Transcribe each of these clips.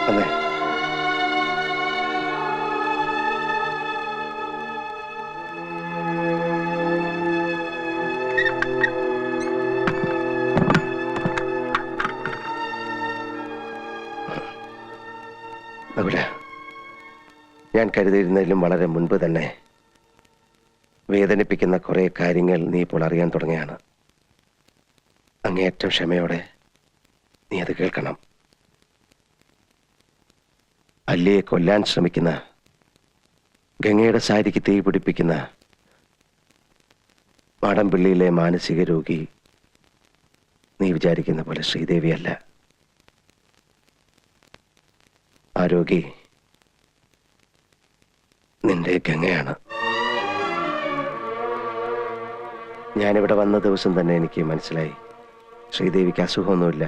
അതെ. ഞാൻ കരുതിയിരുന്നതിലും വളരെ മുൻപ് തന്നെ വേദനിപ്പിക്കുന്ന കുറെ കാര്യങ്ങൾ നീ ഇപ്പോൾ അറിയാൻ തുടങ്ങിയാണ്. അങ്ങേയറ്റം ക്ഷമയോടെ നീ അത് കേൾക്കണം. അല്ലിയെ കൊല്ലാൻ ശ്രമിക്കുന്ന, ഗംഗയുടെ സാരിക്ക് തീ പിടിപ്പിക്കുന്ന മാടമ്പിള്ളിയിലെ മാനസിക രോഗി നീ വിചാരിക്കുന്ന പോലെ ശ്രീദേവിയല്ല. ആ രോഗി നിന്റെ ഗംഗയാണ്. ഞാനിവിടെ വന്ന ദിവസം തന്നെ എനിക്ക് മനസ്സിലായി ശ്രീദേവിക്ക് അസുഖമൊന്നുമില്ല.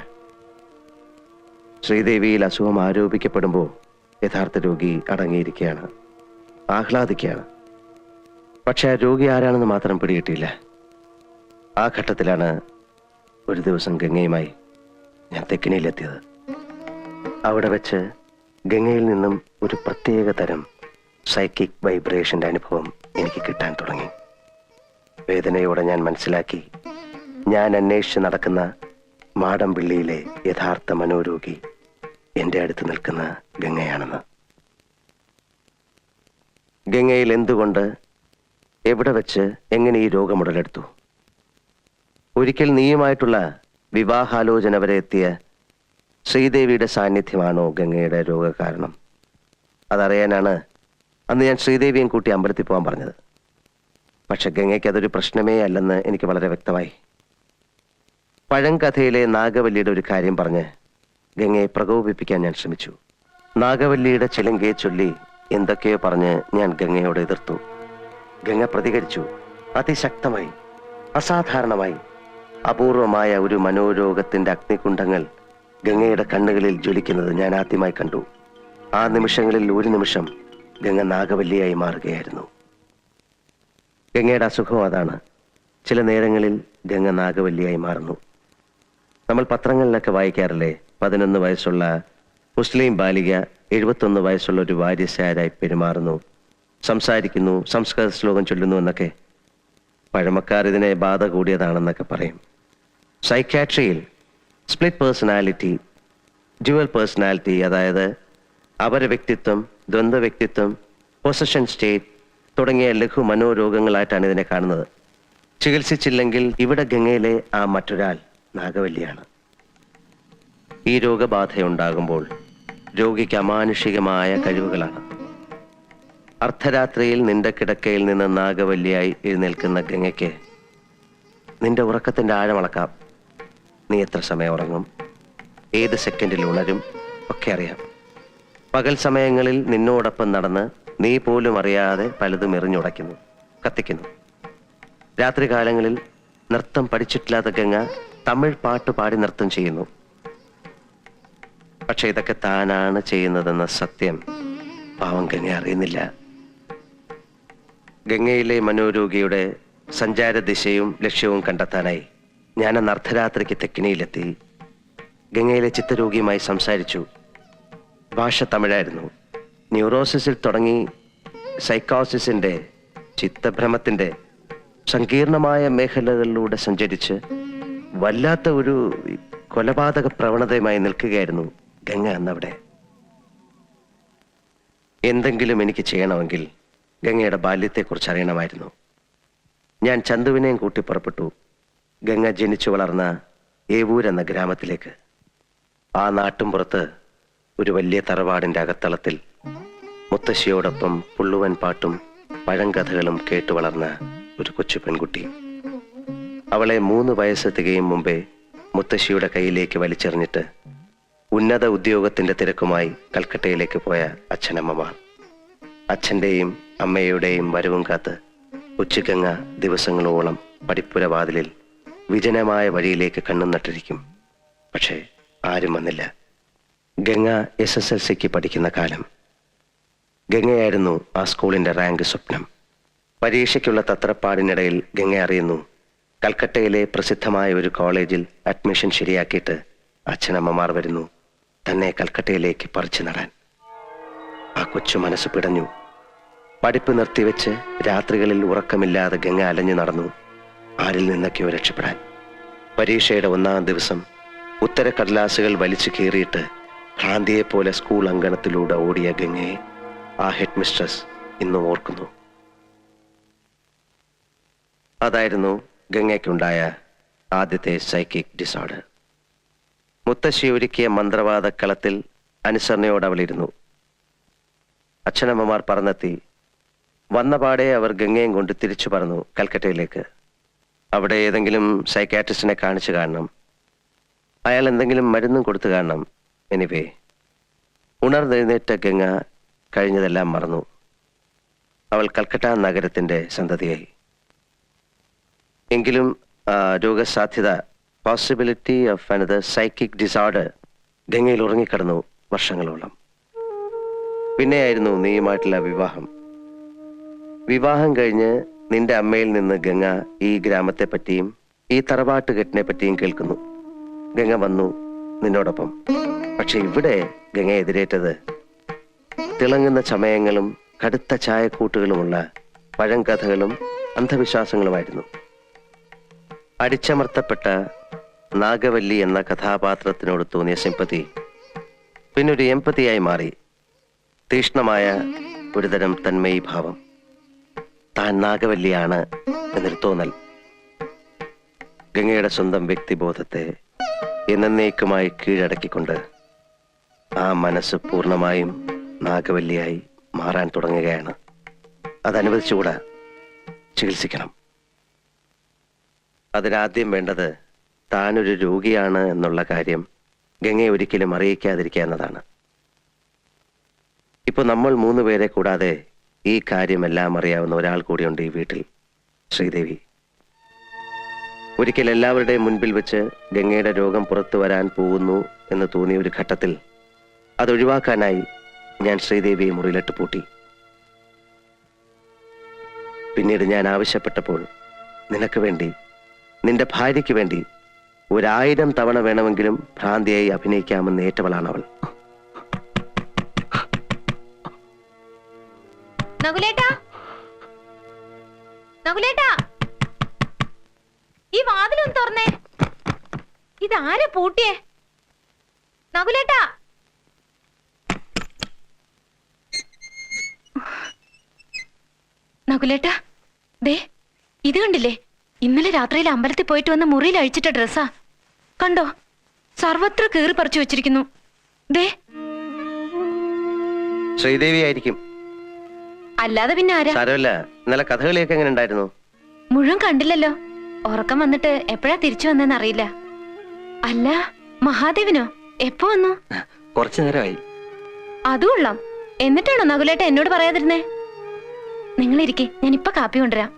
ശ്രീദേവിയിൽ അസുഖം ആരോപിക്കപ്പെടുമ്പോൾ യഥാർത്ഥ രോഗി അടങ്ങിയിരിക്കുകയാണ്, ആഹ്ലാദിക്കുകയാണ്. പക്ഷെ ആ രോഗി ആരാണെന്ന് മാത്രം പിടികിട്ടിയില്ല. ആ ഘട്ടത്തിലാണ് ഒരു ദിവസം ഗംഗയുമായി ഞാൻ തെക്കിനിയിലെത്തിയത്. അവിടെ വെച്ച് ഗംഗയിൽ നിന്നും ഒരു പ്രത്യേക തരം സൈക്കിക് വൈബ്രേഷന്റെ അനുഭവം എനിക്ക് കിട്ടാൻ തുടങ്ങി. വേദനയോടെ ഞാൻ മനസ്സിലാക്കി, ഞാൻ അന്വേഷിച്ച് നടക്കുന്ന മാടമ്പിള്ളിയിലെ യഥാർത്ഥ മനോരോഗി എന്റെ അടുത്ത് നിൽക്കുന്ന ഗംഗയാണെന്ന്. ഗംഗയിൽ എന്തുകൊണ്ട്, എവിടെ വെച്ച്, എങ്ങനെ ഈ രോഗം ഉടലെടുത്തു? ഒരിക്കൽ നീയുമായിട്ടുള്ള വിവാഹാലോചന വരെ എത്തിയ ശ്രീദേവിയുടെ സാന്നിധ്യമാണോ ഗംഗയുടെ രോഗകാരണം? അതറിയാനാണ് അന്ന് ഞാൻ ശ്രീദേവിയും കൂട്ടി അമ്പലത്തിൽ പോകാൻ പറഞ്ഞത്. പക്ഷെ ഗംഗയ്ക്ക് അതൊരു പ്രശ്നമേ അല്ലെന്ന് എനിക്ക് വളരെ വ്യക്തമായി. പഴങ്കഥയിലെ നാഗവല്ലിയുടെ ഒരു കാര്യം പറഞ്ഞ് ഗംഗയെ പ്രകോപിപ്പിക്കാൻ ഞാൻ ശ്രമിച്ചു. നാഗവല്ലിയുടെ ചിലങ്കയെ ചൊല്ലി എന്തൊക്കെയോ പറഞ്ഞ് ഞാൻ ഗംഗയോട് എതിർത്തു. ഗംഗ പ്രതികരിച്ചു, അതിശക്തമായി, അസാധാരണമായി. അപൂർവമായ ഒരു മനോരോഗത്തിന്റെ അഗ്നികുണ്ഡങ്ങൾ ഗംഗയുടെ കണ്ണുകളിൽ ജ്വലിക്കുന്നത് ഞാൻ ആദ്യമായി കണ്ടു. ആ നിമിഷങ്ങളിൽ ഒരു നിമിഷം ഗംഗ നാഗവല്ലിയായി മാറുകയായിരുന്നു. ഗംഗയുടെ അസുഖം അതാണ്. ചില നേരങ്ങളിൽ ഗംഗ നാഗവല്ലിയായി മാറുന്നു. നമ്മൾ പത്രങ്ങളിലൊക്കെ വായിക്കാറില്ലേ, 11 വയസ്സുള്ള മുസ്ലിം ബാലിക 71 വയസ്സുള്ള ഒരു വാര്യസാരായി പെരുമാറുന്നു, സംസാരിക്കുന്നു, സംസ്കൃത ശ്ലോകം ചൊല്ലുന്നു എന്നൊക്കെ. പഴമക്കാർ ഇതിനെ ബാധ കൂടിയതാണെന്നൊക്കെ പറയും. സൈക്യാട്രിയിൽ സ്പ്ലിറ്റ് പേഴ്സണാലിറ്റി, ഡ്യുവൽ പേഴ്സണാലിറ്റി, അതായത് അപര വ്യക്തിത്വം, ദ്വന്ദ്വ വ്യക്തിത്വം, പൊസഷൻ സ്റ്റേറ്റ് തുടങ്ങിയ ലഘു മനോരോഗങ്ങളായിട്ടാണ് ഇതിനെ കാണുന്നത്. ചികിത്സിച്ചില്ലെങ്കിൽ ഇവിടെ ഗംഗയിലെ ആ മറ്റൊരാൾ നാഗവല്ലിയാണ്. ഈ രോഗബാധയുണ്ടാകുമ്പോൾ രോഗിക്ക് അമാനുഷികമായ കഴിവുകളാണ്. അർദ്ധരാത്രിയിൽ നിന്റെ കിടക്കയിൽ നിന്ന് നാഗവല്ലിയായി എഴുന്നേൽക്കുന്ന ഗംഗയ്ക്ക് നിന്റെ ഉറക്കത്തിന്റെ ആഴമളക്കാം. നീ എത്ര സമയം ഉറങ്ങും, ഏത് സെക്കൻഡിൽ ഉണരും ഒക്കെ അറിയാം. പകൽ സമയങ്ങളിൽ നിന്നോടൊപ്പം നടന്ന് നീ പോലും അറിയാതെ പലതും എറിഞ്ഞുടയ്ക്കുന്നു, കത്തിക്കുന്നു. രാത്രി കാലങ്ങളിൽ നൃത്തം പഠിച്ചിട്ടില്ലാത്ത ഗംഗ തമിഴ് പാട്ട് പാടി നൃത്തം ചെയ്യുന്നു. പക്ഷെ ഇതൊക്കെ താനാണ് ചെയ്യുന്നതെന്ന സത്യം പാവം ഗംഗ അറിയുന്നില്ല. ഗംഗയിലെ മനോരോഗിയുടെ സഞ്ചാര ദിശയും ലക്ഷ്യവും കണ്ടെത്താനായി ഞാൻ അന്ന് അർദ്ധരാത്രിക്ക് തെക്കിനിയിലെത്തി. ഗംഗയിലെ ചിത്തരോഗിയുമായി സംസാരിച്ചു. ഭാഷ തമിഴായിരുന്നു. ന്യൂറോസിസിൽ തുടങ്ങി സൈക്കോസിസിന്റെ, ചിത്തഭ്രമത്തിന്റെ സങ്കീർണമായ മേഖലകളിലൂടെ സഞ്ചരിച്ച് വല്ലാത്ത ഒരു കൊലപാതക പ്രവണതയുമായി നിൽക്കുകയായിരുന്നു ഗംഗ അന്നവിടെ. എന്തെങ്കിലും എനിക്ക് ചെയ്യണമെങ്കിൽ ഗംഗയുടെ ബാല്യത്തെക്കുറിച്ച് അറിയണമായിരുന്നു. ഞാൻ ചന്തുവിനെയും കൂട്ടി പുറപ്പെട്ടു ഗംഗ ജനിച്ചു വളർന്ന ഏവൂർ എന്ന ഗ്രാമത്തിലേക്ക്. ആ നാട്ടുംപുറത്ത് ഒരു വലിയ തറവാടിന്റെ അകത്തളത്തിൽ മുത്തശ്ശിയോടൊപ്പം പുള്ളുവൻ പാട്ടും പഴങ്കഥകളും കേട്ടു വളർന്ന ഒരു കൊച്ചു പെൺകുട്ടി. അവളെ 3 വയസ്സ് തികയും മുമ്പേ മുത്തശ്ശിയുടെ കയ്യിലേക്ക് വലിച്ചെറിഞ്ഞിട്ട് ഉന്നത ഉദ്യോഗത്തിന്റെ തിരക്കുമായി കൽക്കട്ടയിലേക്ക് പോയ അച്ഛനമ്മമാർ. അച്ഛന്റെയും അമ്മയുടെയും വരവും കാത്ത് ഉച്ചഗംഗ ദിവസങ്ങളോളം പടിപ്പുര വാതിലിൽ വിജനമായ വഴിയിലേക്ക് കണ്ണും നട്ടിരിക്കും. പക്ഷേ ആരും വന്നില്ല. ഗംഗ SSLCക്ക് പഠിക്കുന്ന കാലം. ഗംഗയായിരുന്നു ആ സ്കൂളിന്റെ റാങ്ക് സ്വപ്നം. പരീക്ഷയ്ക്കുള്ള തത്രപ്പാടിനിടയിൽ ഗംഗ അറിയുന്നു, കൽക്കട്ടയിലെ പ്രസിദ്ധമായ ഒരു കോളേജിൽ അഡ്മിഷൻ ശരിയാക്കിയിട്ട് അച്ഛനമ്മമാർ വരുന്നു. തന്നെ കൽക്കട്ടയിലേക്ക് പറിച്ചു നടാൻ. ആ കൊച്ചു മനസ്സ് പിടഞ്ഞു. പഠിപ്പ് നിർത്തിവെച്ച് രാത്രികളിൽ ഉറക്കമില്ലാതെ ഗംഗ അലഞ്ഞു നടന്നു, ആരിൽ നിന്നൊക്കെയോ രക്ഷപ്പെടാൻ. പരീക്ഷയുടെ 1-ാം ദിവസം ഉത്തരക്കടലാസുകൾ വലിച്ചു കീറിയിട്ട് ഭ്രാന്തിയെപ്പോലെ സ്കൂൾ അങ്കണത്തിലൂടെ ഓടിയ ഗംഗയെ ആ ഹെഡ് മിസ്ട്രസ് ഇന്നും ഓർക്കുന്നു. അതായിരുന്നു ഗംഗയ്ക്കുണ്ടായ ആദ്യത്തെ സൈക്കിക് ഡിസോർഡർ. മുത്തശ്ശി ഒരുക്കിയ മന്ത്രവാദ കളത്തിൽ അനുസരണയോടെ അവളിരുന്നു. അച്ഛനമ്മമാർ പറന്നെത്തി. വന്നപാടെ അവർ ഗംഗയും കൊണ്ട് തിരിച്ചു പറന്നു കൽക്കട്ടയിലേക്ക്. അവിടെ ഏതെങ്കിലും സൈക്കാട്രിസ്റ്റിനെ കാണിച്ചു കാണണം. അയാൾ എന്തെങ്കിലും മരുന്നും കൊടുത്തു കാണണം. എനിവേ, ഉണർന്നെഴുന്നേറ്റ ഗംഗ കഴിഞ്ഞതെല്ലാം മറന്നു. അവൾ കൽക്കട്ട നഗരത്തിന്റെ സന്തതിയായി. എങ്കിലും രോഗസാധ്യത, possibility of another psychic disorder ഗംഗയിൽ ഉറങ്ങിക്കിടന്നു വർഷങ്ങളോളം. പിന്നെയായിരുന്നു നീയുമായിട്ടുള്ള വിവാഹം. വിവാഹം കഴിഞ്ഞ് നിന്റെ അമ്മയിൽ നിന്ന് ഗംഗ ഈ ഗ്രാമത്തെ പറ്റിയും ഈ തറവാട്ടുകെട്ടിനെ പറ്റിയും കേൾക്കുന്നു. ഗംഗ വന്നു നിന്നോടൊപ്പം. പക്ഷെ ഇവിടെ ഗംഗ എതിരേറ്റത് തിളങ്ങുന്ന ചമയങ്ങളും കടുത്ത ചായക്കൂട്ടുകളുമുള്ള പഴങ്കഥകളും അന്ധവിശ്വാസങ്ങളുമായിരുന്നു. അടിച്ചമർത്തപ്പെട്ട നാഗവല്ലി എന്ന കഥാപാത്രത്തിനോട് തോന്നിയ സിമ്പതി പിന്നൊരു എമ്പതിയായി മാറി. തീഷ്ണമായ ഒരുതരം തന്മയി ഭാവം. താൻ നാഗവല്ലിയാണ് എന്നൊരു തോന്നൽ. ഗംഗയുടെ സ്വന്തം വ്യക്തിബോധത്തെ എന്നേക്കുമായി കീഴടക്കിക്കൊണ്ട് ആ മനസ്സ് പൂർണ്ണമായും നാഗവല്ലിയായി മാറാൻ തുടങ്ങുകയാണ്. അതനുവദിച്ചുകൂടാ, ചികിത്സിക്കണം. അതിനാദ്യം വേണ്ടത് താനൊരു രോഗിയാണ് എന്നുള്ള കാര്യം ഗംഗയെ ഒരിക്കലും അറിയിക്കാതിരിക്കുക എന്നതാണ്. ഇപ്പൊ നമ്മൾ 3 പേരെ കൂടാതെ ഈ കാര്യമെല്ലാം അറിയാവുന്ന ഒരാൾ കൂടിയുണ്ട് ഈ വീട്ടിൽ, ശ്രീദേവി. ഒരിക്കൽ എല്ലാവരുടെയും മുൻപിൽ വെച്ച് ഗംഗയുടെ രോഗം പുറത്തു വരാൻ പോകുന്നു എന്ന് തോന്നിയ ഒരു ഘട്ടത്തിൽ അതൊഴിവാക്കാനായി ഞാൻ ശ്രീദേവിയെ മുറിയിലിട്ട് പൂട്ടി. പിന്നീട് ഞാൻ ആവശ്യപ്പെട്ടപ്പോൾ നിനക്ക് വേണ്ടി, നിന്റെ ഭാര്യയ്ക്ക് വേണ്ടി 1000 തവണ വേണമെങ്കിലും ഭ്രാന്തിയായി അഭിനയിക്കാമെന്ന് ഏറ്റവളാണവൾ. നകുലേട്ടാ, നകുലേട്ടാ, ഈ വാതിലൊന്ന് തുറന്നേ. ഇതാരെ പൂട്ടിയേ? നകുലേട്ടാ, നകുലേട്ടാ, ദേ ഇത് കണ്ടില്ലേ? ഇന്നലെ രാത്രിയിൽ അമ്പലത്തിൽ പോയിട്ട് വന്ന് മുറിയിൽ അഴിച്ചിട്ട ഡ്രസ്സാ. കണ്ടോ? സർവത്ര കീറി പറിച്ചു വെച്ചിരിക്കുന്നു. ദേ, ശ്രീദേവി ആയിരിക്കും. അല്ലാതെ പിന്നെ ആരാ? സാരമില്ല. ഇന്നലെ കഥകളിയൊക്കെ എങ്ങനെ ഉണ്ടായിരുന്നു? മുഴുവൻ കണ്ടില്ലല്ലോ. ഉറക്കം വന്നിട്ട് എപ്പോഴാ തിരിച്ചു വന്നെന്ന് അറിയില്ല. അല്ല, മഹാദേവനോ എപ്പോ വന്നു? കുറച്ചു നേരമായി. അതും കൊള്ളാം. എന്നിട്ടാണോ നകുലേട്ട എന്നോട് പറയാതിരുന്നേ? നിങ്ങളിരിക്കെ, ഞാൻ ഇപ്പൊ കാപ്പി കൊണ്ടുവരാം.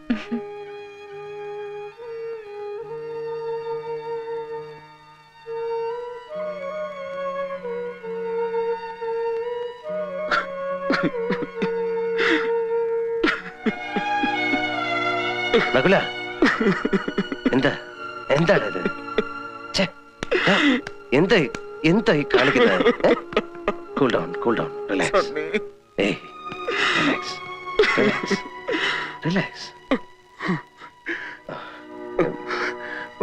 നകുല, എന്താണിത്? എന്തായി കാണിക്കുന്നത്? Cool down, cool down, relax. Relax, relax, relax.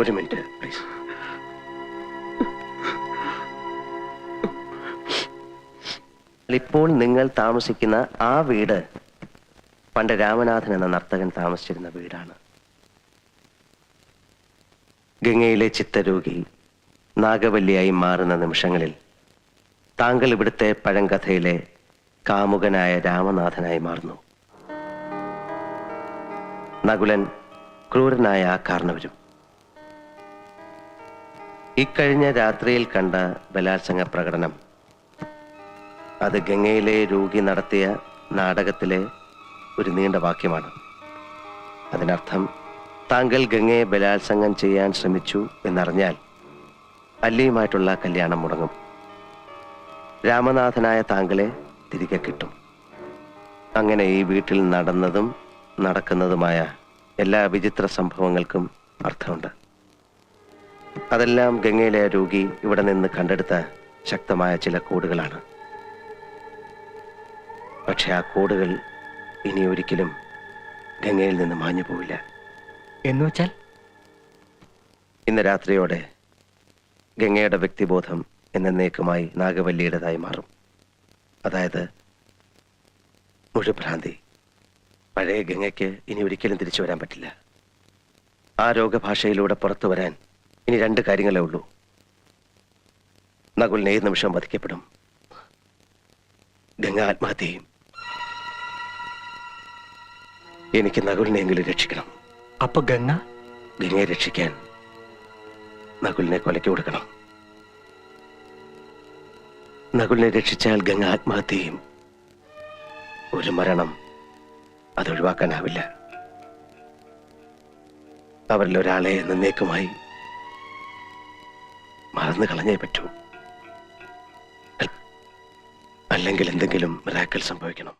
ഒരു മിനിറ്റ് പ്ലീസ്. ഇപ്പോൾ നിങ്ങൾ താമസിക്കുന്ന ആ വീട് പണ്ട് രാമനാഥൻ എന്ന നർത്തകൻ താമസിച്ചിരുന്ന വീടാണ്. ഗംഗയിലെ ചിത്തരോഗി നാഗവല്ലിയായി മാറുന്ന നിമിഷങ്ങളിൽ താങ്കൾ ഇവിടുത്തെ പഴങ്കഥയിലെ കാമുകനായ രാമനാഥനായി മാറുന്നു. നകുലൻ ക്രൂരനായ ആ കാരണവരും. ഇക്കഴിഞ്ഞ രാത്രിയിൽ കണ്ട ബലാത്സംഗ പ്രകടനം അത് ഗംഗയിലെ രോഗി നടത്തിയ നാടകത്തിലെ ഒരു നീണ്ട വാക്യമാണ്. അതിനർത്ഥം താങ്കൾ ഗംഗയെ ബലാത്സംഗം ചെയ്യാൻ ശ്രമിച്ചു എന്നറിഞ്ഞാൽ അല്ലിയുമായിട്ടുള്ള കല്യാണം മുടങ്ങും. രാമനാഥനായ താങ്കളെ തിരികെ കിട്ടും. അങ്ങനെ ഈ വീട്ടിൽ നടന്നതും നടക്കുന്നതുമായ എല്ലാ വിചിത്ര സംഭവങ്ങൾക്കും അർത്ഥമുണ്ട്. അതെല്ലാം ഗംഗയിലെ രോഗി ഇവിടെ നിന്ന് കണ്ടെടുത്ത ശക്തമായ ചില കോഡുകളാണ്. പക്ഷെ ആ കോഡുകൾ ഇനി ഒരിക്കലും ഗംഗയിൽ നിന്ന് മാഞ്ഞു പോവില്ല. എന്ന് വെച്ചാൽ? ഇന്ന് രാത്രിയോടെ ഗംഗയുടെ വ്യക്തിബോധം എന്നേക്കുമായി നാഗവല്ലിയുടേതായി മാറും. അതായത് മുഴുഭ്രാന്തി. പഴയ ഗംഗയ്ക്ക് ഇനി ഒരിക്കലും തിരിച്ചു വരാൻ പറ്റില്ല. ആ രോഗഭാഷയിലൂടെ പുറത്തു വരാൻ ഇനി 2 കാര്യങ്ങളേ ഉള്ളൂ. നകുലിനെ ഏത് നിമിഷം വധിക്കപ്പെടും, ഗംഗ ആത്മഹത്യ ചെയ്യും. എനിക്ക് നകുലിനെയെങ്കിലും രക്ഷിക്കണം. അപ്പൊ ഗംഗയെ രക്ഷിക്കാൻ നകുലിനെ കൊലയ്ക്ക് കൊടുക്കണം. നകുലിനെ രക്ഷിച്ചാൽ ഗംഗ ആത്മഹത്യ ചെയ്യും. ഒരു മരണം അതൊഴിവാക്കാനാവില്ല. അവരിൽ ഒരാളെ എന്നേക്കുമായി മറന്നു കളഞ്ഞേ പറ്റൂ. അല്ലെങ്കിൽ എന്തെങ്കിലും മിറാക്കിൾ സംഭവിക്കണം.